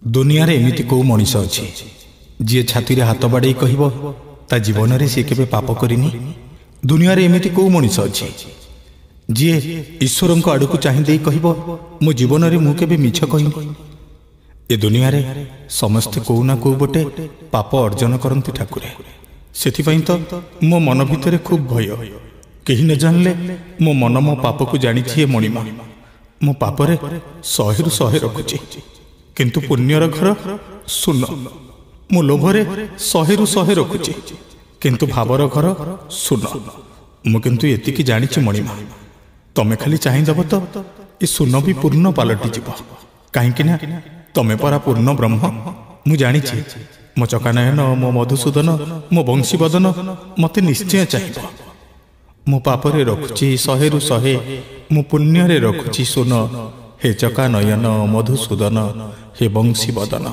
दुनिया रे एमिति को मनीष अच्छी जी छाती रे हाथ बाड़े कहब ता जीवन रे सी केबे पाप करिनी। दुनिया रे एमिति को मनीष अच्छी जी ईश्वर आड़ को चाहि कहब मो जीवन रे मु केबे मिछ कहिनी। ए दुनिया रे समस्ते को ना को बटे पाप अर्जन करती ठाकुरे। सेथिपई तो मो मन भितर खूब भय, केही न जानले मो मन मो पाप को जानी मणिमा। मो पापरे 100 रु 100 रखुची किंतु पुण्यर घर सुन। मो लोभरे 100 रु 100 रखुची किंतु भावर घर सुन। मु किंतु एतिकी जानी मणिमा, तमे खाली चाहिदब तो ये सुन भी पूर्ण पलटि जीव। कहीं तमे परा पूर्ण ब्रह्म। मु जानी मो चकानयन मो मधुसूदन मो बंशीवदन मते निश्चय चाहिए। मो पापरे रखुची 100 रु 100, मु पुण्य रखुची सुन। हे चकानयन मधुसूदन हे बंशीवदन।